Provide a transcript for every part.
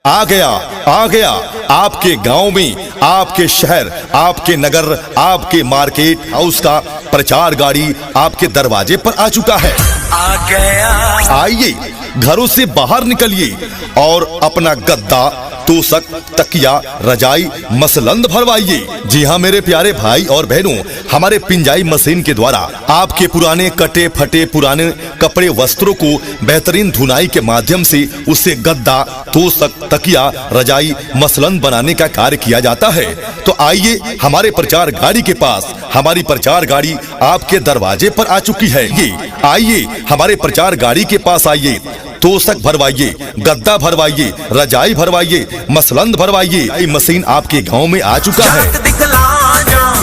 आ गया आपके गांव में, आपके शहर, आपके नगर, आपके मार्केट हाउस का प्रचार गाड़ी आपके दरवाजे पर आ चुका है। आ गया। आइए, घरों से बाहर निकलिए और अपना गद्दा, तोशक, तकिया, रजाई, मसलंद भरवाइए। जी हाँ मेरे प्यारे भाई और बहनों, हमारे पिंजाई मशीन के द्वारा आपके पुराने कटे फटे पुराने कपड़े वस्त्रों को बेहतरीन धुनाई के माध्यम से उससे गद्दा, तोशक, तकिया, रजाई, मसलंद बनाने का कार्य किया जाता है। तो आइए हमारे प्रचार गाड़ी के पास, हमारी प्रचार गाड़ी आपके दरवाजे पर आ चुकी है। ये आइए हमारे प्रचार गाड़ी के पास आइए, तोशक भरवाइए, गद्दा भरवाइए, रजाई भरवाइए, मसलंद भरवाइए। ये मशीन आपके गांव में आ चुका है।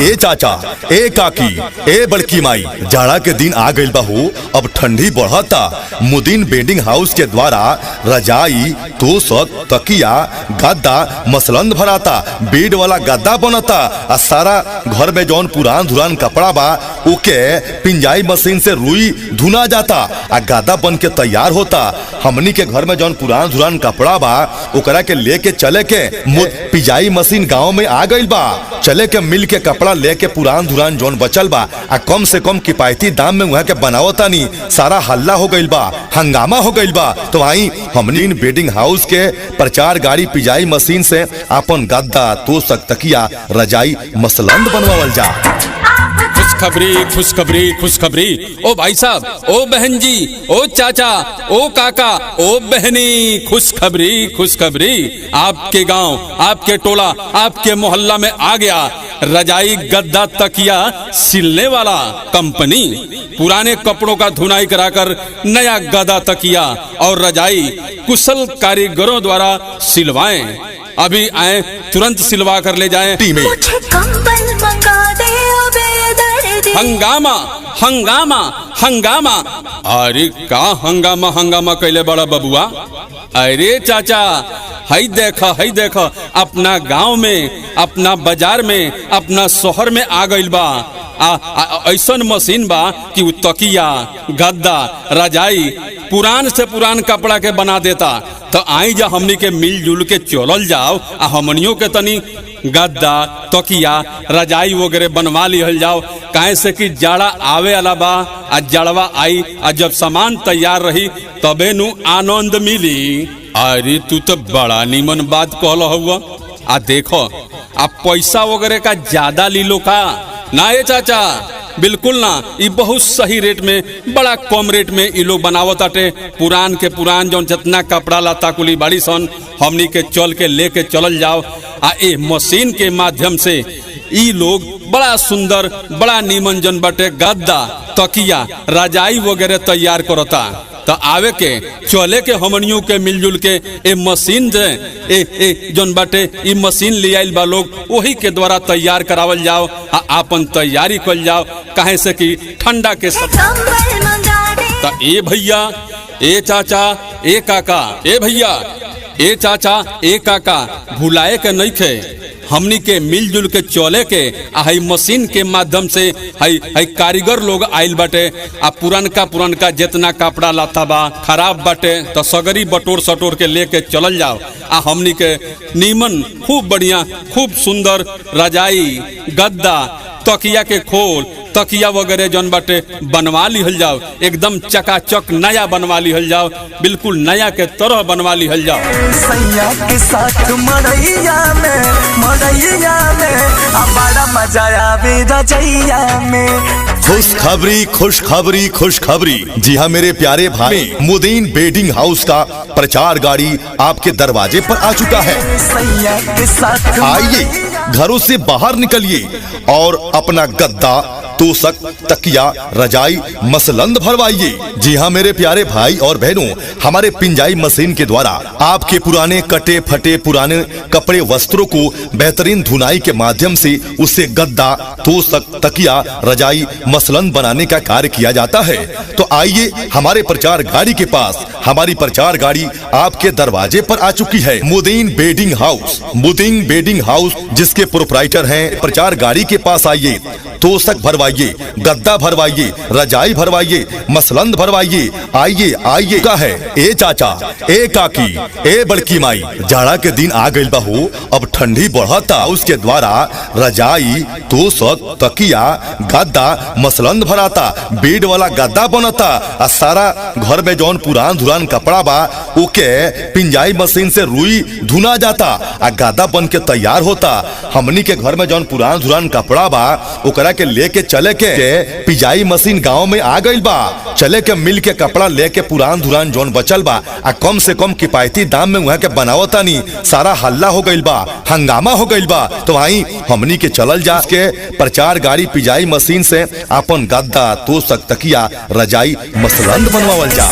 ए चाचा, ए काकी, ए बड़की माई, जाड़ा के दिन आ गइल बा हो, अब ठंडी बढ़ता। मुदीन बेडिंग हाउस के द्वारा रजाई, तोशक, तकिया, गद्दा, मसलंद भराता, बेड वाला गद्दा बनता। आ सारा घर में जौन पुरान धुरान कपड़ा बा ओके पिंजाई मशीन से रुई धुना जाता आ गद्दा बन के तैयार होता। हमनी के घर में जौन पुरान धुरान कपड़ा बा ओकरा के लेके चले के पिंजाई मशीन गांव में आ गइल बा। चले के मिल के कपड़ा लेके पुरान धुरान जौन बचल बा आ कम से कम किफायती दाम में वहाँ के बनावता नी। सारा हल्ला हो गइल बा, हंगामा हो गइल बा। तो आई हमनी बेडिंग हाउस के प्रचार गाड़ी पिंजाई मशीन से अपन गद्दा, तोशक, तकिया, रजाई, मसलंद बनवावल जा। खुशखबरी खुशखबरी खुशखबरी। ओ भाई साहब, ओ बहन जी, ओ चाचा, ओ काका, ओ बहनी, खुशखबरी खुशखबरी। आपके गांव, आपके टोला, आपके मोहल्ला में आ गया रजाई, गद्दा, तकिया सिलने वाला कंपनी। पुराने कपड़ों का धुनाई कराकर नया गद्दा, तकिया और रजाई कुशल कारीगरों द्वारा सिलवाएं। अभी आए, तुरंत सिलवा कर ले जाएं। मुझे कंबल मंगा दे हंगामा हंगामा हंगामा। अरे का हंगामा हंगामा कैले बड़ा बबुआ। अरे चाचा, हई देखा अपना गांव में, अपना बाजार में, अपना शहर में आ गइल बा ऐसन मशीन बा कि उ तकिया, गद्दा, रजाई पुरान से पुरान कपड़ा के बना देता। तो आई जा हमनी के मिलजुल के चलल जाओ आ हमनियों के तनी गद्दा, तकिया, रजाई वगैरह बनवा लिहल जाओ। काहे से कि जाड़ा आवे वाला बा आ जड़वा आई आ जब सामान तैयार रही तबे नु आनंद मिली। अरे तू तो बड़ा नीमन बात कहल हुआ। आ देखो, आ पैसा वगैरह का ज्यादा ली लो का ना। ये चाचा बिल्कुल ना, ये बहुत सही रेट में, बड़ा कम रेट में ये लोग बनावताटे। पुरान के पुरान जौन जितना कपड़ा लता कुली बड़ी सन हमनी के चल के लेके चलल जाओ। आ ए मशीन के माध्यम से ई लोग बड़ा सुंदर, बड़ा नीमन जन बटे गद्दा, तकिया, रजाई वगैरह तैयार करता। तो आवे के चले के हमनियों के मिलजुल के ए मशीन जे ए जन बाटे ई मशीन ले आइल बा लोग, वही के द्वारा तैयार करावल जाओ आ आपन तैयारी कल जाओ। काहे से कि ठंडा के तो ए भैया, ए चाचा, ए काका, ए भैया, ए चाचा, ए काका भुलाए के नहीं खे। हमनी के मिलजुल के चले के हई मशीन के माध्यम से हई कारीगर लोग आइल बाटे। आ पुरनका जितना कपड़ा लाता बा खराब बाटे तो सगरी बटोर सटोर के लेके चलल जाओ। आ हमनी के नीमन खूब बढ़िया, खूब सुंदर रजाई, गद्दा, तकिया के खोल, तकिया वगैरह जौन बाटे बनवा लिहल जाओ। एकदम चकाचक नया बनवा लिहल जाओ, बिल्कुल नया के तरह बनवा लिहल जाओ। सैया के साथ मड़ैया में बड़ा मजा आवे रजैया में। खुशखबरी खुशखबरी खुशखबरी। जी हाँ मेरे प्यारे भाई, मुदीन बेडिंग हाउस का प्रचार गाड़ी आपके दरवाजे पर आ चुका है। आइए, घरों से बाहर निकलिए और अपना गद्दा, तोशक, तकिया, रजाई, मसलंद भरवाइए। जी हाँ मेरे प्यारे भाई और बहनों, हमारे पिंजाई मशीन के द्वारा आपके पुराने कटे फटे पुराने कपड़े वस्त्रों को बेहतरीन धुनाई के माध्यम से उससे गद्दा, तोशक, तकिया, रजाई, मसलंद बनाने का कार्य किया जाता है। तो आइए हमारे प्रचार गाड़ी के पास, हमारी प्रचार गाड़ी आपके दरवाजे पर आ चुकी है। मुदीन बेडिंग हाउस, मुदीन बेडिंग हाउस जिसके प्रोप्राइटर हैं, प्रचार गाड़ी के पास आइए, तोशक भरवाइए, भरवाइए, गद्दा भरवाइए, रजाई भरवाइए, मसलंद भरवाइए। आइए आइए का है ए चाचा, ए काकी, ए बड़की माई, जाड़ा के दिन आ गइल बा हो, अब ठंडी बढ़ता, उसके द्वारा रजाई, तोशक, तकिया, गद्दा, मसलंद भराता, बेड वाला गद्दा बनता। आ सारा घर में जौन पुरान धुरान कपड़ा बा ओके पिंजाई मशीन से रुई धुना जाता आ गद्दा बन के तैयार होता। हमनी के घर में जौन पुरान धुरान कपड़ा बा ओकरा के लेके चले के पिंजाई मशीन गांव में आ गइल बा। चले के मिल के कपड़ा लेके पुरान धुरान जौन बचल बा आ कम से कम किफायती दाम में वहाँ के बनावतानी। सारा हल्ला हो गइल बा, हंगामा हो गइल बा। तो भाई हमनी के चलल जा के प्रचार गाड़ी पिंजाई मशीन से अपन गद्दा, तोशक, तकिया, रजाई, मसलंद बनवावल जा।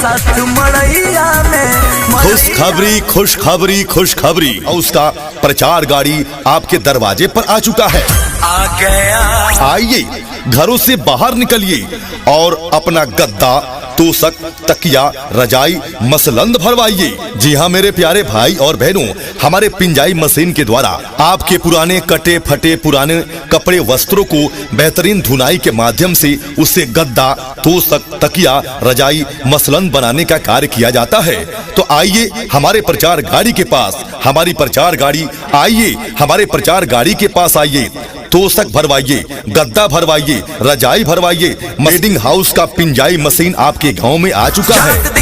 खुशखबरी खुशखबरी खुशखबरी, और उसका प्रचार गाड़ी आपके दरवाजे पर आ चुका है। आ गया। आइए घरों से बाहर निकलिए और अपना गद्दा, तोशक, तकिया, रजाई, मसलंद भरवाइए। जी हाँ मेरे प्यारे भाई और बहनों, हमारे पिंजाई मशीन के द्वारा आपके पुराने कटे फटे पुराने कपड़े वस्त्रों को बेहतरीन धुनाई के माध्यम से उससे गद्दा, तोशक, तकिया, रजाई, मसलंद बनाने का कार्य किया जाता है। तो आइए हमारे प्रचार गाड़ी के पास, हमारी प्रचार गाड़ी आइए, हमारे प्रचार गाड़ी के पास आइए। तोशक भरवाइए, गद्दा भरवाइए, रजाई भरवाइए। मेडिंग हाउस का पिंजाई मशीन आपके गांव में आ चुका है।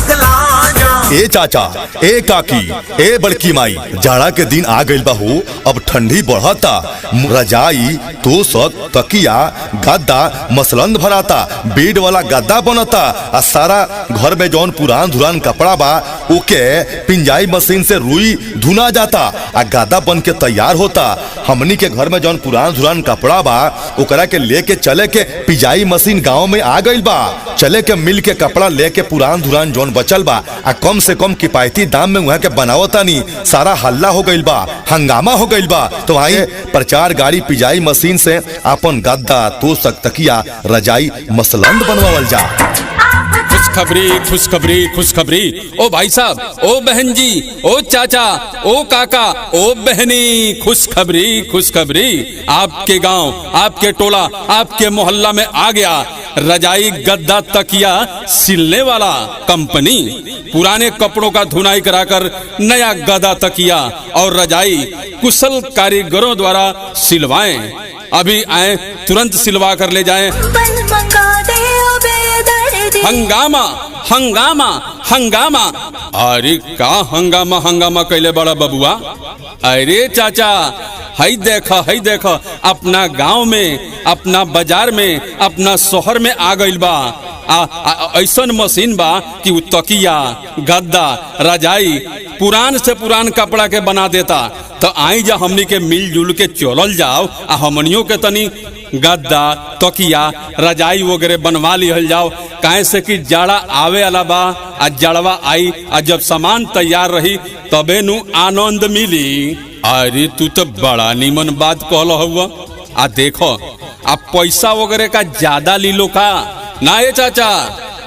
ए चाचा, ए काकी, ए बड़की माई, जाड़ा के दिन आ गइल बा हो, अब ठंडी बढ़ता, रजाई, तोशक, तकिया, गद्दा, मसलंद भराता, बेड वाला गद्दा बनता। आ सारा घर में जौन पुरान धुरान कपड़ा बा ओके पिंजाई मशीन से रुई धुना जाता आ गद्दा बन के तैयार होता। हमनी के घर में जौन पुरान धुरान कपड़ा बा ओकरा के लेके चले के पिंजाई मशीन गांव में आ गइल बा। चले के मिल के कपड़ा लेके पुरान धुरान जौन बचल बा आ कम से कम किफायती दाम में वहाँ के बनावतानी। सारा हल्ला हो गइल बा, हंगामा हो गइल बा। तो भाई प्रचार गाड़ी पिंजाई मशीन से अपन गद्दा, तोशक, तकिया, रजाई, मसलंद बनवावल जा। खुशखबरी खुशखबरी खुशखबरी। ओ भाई साहब, ओ बहन जी, ओ चाचा, ओ काका, ओ बहनी, खुशखबरी खुशखबरी। आपके गांव, आपके टोला, आपके मोहल्ला में आ गया रजाई, गद्दा, तकिया सिलने वाला कंपनी। पुराने कपड़ों का धुनाई कराकर नया गद्दा, तकिया और रजाई कुशल कारीगरों द्वारा सिलवाएं। अभी आए, तुरंत सिलवा कर ले जाएं। हंगामा हंगामा हंगामा। अरे का हंगामा हंगामा कैले बड़ा बबुआ। अरे चाचा, हई देखा अपना गांव में, अपना बाजार में, अपना शहर में आ गइल बा ऐसन मशीन बा कि उ तकिया, गद्दा, रजाई पुरान से पुरान कपड़ा के बना देता। तो आई जा हमनी के मिलजुल के चलल जाओ आ हमनियों के तनी गद्दा, तकिया, रजाई वगैरह बनवा लिहल जाओ। काहे से कि जाड़ा आवे वाला बा आ जड़वा आई आ जब सामान तैयार रही तबे नु आनंद मिली। अरे तू तो बड़ा नीमन बात कहल हुआ। आ देखो आ पैसा वगैरह का ज्यादा ली लो का ना ये चाचा,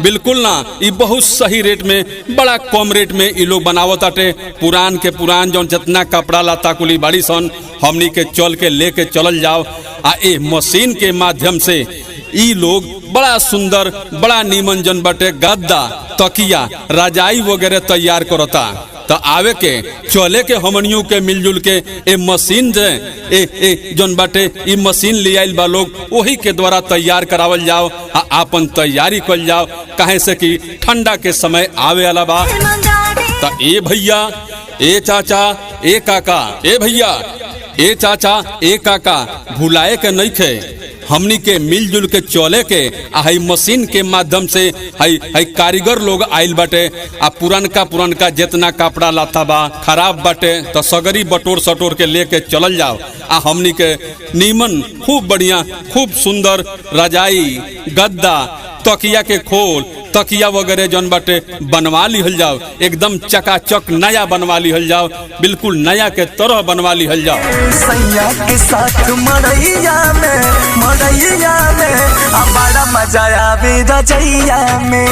बिल्कुल ना। ये बहुत सही रेट में, बड़ा कम रेट में ये लोग बनावताटे। पुरान के पुरान जौन जितना कपड़ा लता कुली बड़ी सन हमनी के चल के लेके चलल जाओ आ ए मशीन के माध्यम से ई लोग बड़ा सुंदर, बड़ा नीमन जन बटे गद्दा, तकिया, रजाई वगैरह तैयार करता। तो आवे के चले के हमनियों के मिलजुल के ए मशीन जन बाटे ई मशीन ले आइल बा लोग, वही के द्वारा तैयार करावल जाओ आ आपन तैयारी कल जाओ। काहे से कि ठंडा के समय आवे वाला बा। तो ए भैया, ए चाचा, ए काका, ए भैया, ए चाचा, ए काका, भुलाए के नहीं खे। हमनी के मिलजुल के चले के हई मशीन के माध्यम से हई कारीगर लोग आइल बाटे आ पुरनका जितना कपड़ा लाता बा खराब बाटे तो सगरी बटोर सटोर के लेके चलल जाओ आ हमनी के नीमन खूब बढ़िया, खूब सुंदर रजाई, गद्दा, तकिया के खोल, तकिया वगैरह जौन बाटे बनवा लिहल जाओ। एकदम चकाचक नया बनवा लिहल जाओ, बिल्कुल नया के तरह बनवा लिहल जाओ। सैया के साथ मड़ैया में बड़ा मजा आवे रजैया में।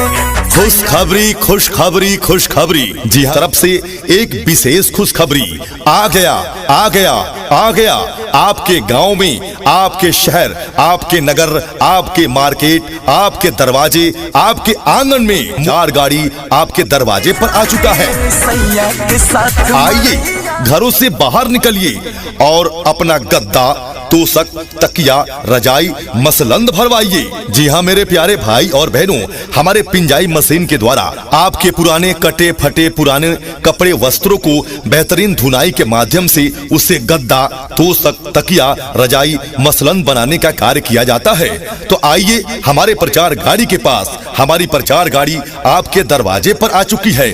खुशखबरी खुशखबरी खुशखबरी। जी हाँ, तरफ से एक विशेष खुशखबरी आ गया आ गया आ गया। आपके गांव में, आपके शहर, आपके नगर, आपके मार्केट, आपके दरवाजे, आपके आंगन में 4 गाड़ी आपके दरवाजे पर आ चुका है। सैया के साथ आइए, घरों से बाहर निकलिए और अपना गद्दा, तोशक, तकिया, रजाई, मसलंद भरवाइए। जी हाँ मेरे प्यारे भाई और बहनों, हमारे पिंजाई मशीन के द्वारा आपके पुराने कटे फटे पुराने कपड़े वस्त्रों को बेहतरीन धुनाई के माध्यम से उससे गद्दा, तोशक, तकिया, रजाई, मसलंद बनाने का कार्य किया जाता है। तो आइए हमारे प्रचार गाड़ी के पास, हमारी प्रचार गाड़ी आपके दरवाजे पर आ चुकी है।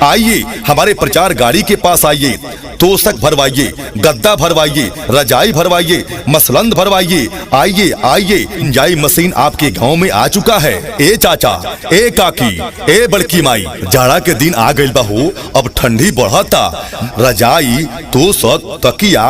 आइए हमारे प्रचार गाड़ी के पास आइए, तोशक भरवाइए, गद्दा भरवाइए, रजाई भरवाइए, मसलंद भरवाइए। आइए आइए, पिंजाई मशीन आपके गांव में आ चुका है। ए चाचा, ए काकी, ए बड़की माई, जाड़ा के दिन आ गइल बा हो, अब ठंडी बढ़ता। रजाई, तोशक, तकिया,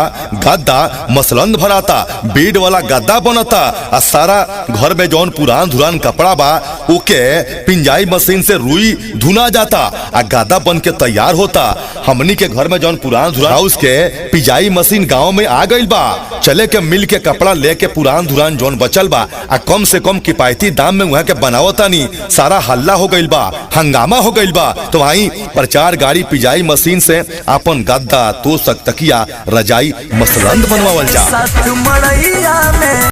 गद्दा, मसलंद भराता, बेड वाला गद्दा बनता। आ सारा घर में जौन पुरान धुरान कपड़ा बा ओके पिंजाई मशीन से रुई धुना जाता, आ गद्दा बन के तैयार होता। हमनी के घर में जौन पुरान धुरान उसके पिंजाई मशीन गांव में आ गइल बा। चले के मिल के कपड़ा लेके पुरान धुरान जौन बचल बा आ कम से कम किफायती दाम में वहाँ के बनावतानी। सारा हल्ला हो गइल बा, हंगामा हो गइल बा। तो वहीं प्रचार गाड़ी पिंजाई मशीन से अपन गद्दा, तोशक, तकिया, रजाई, मसलंद बनवावल जा। साथ मड़ैया में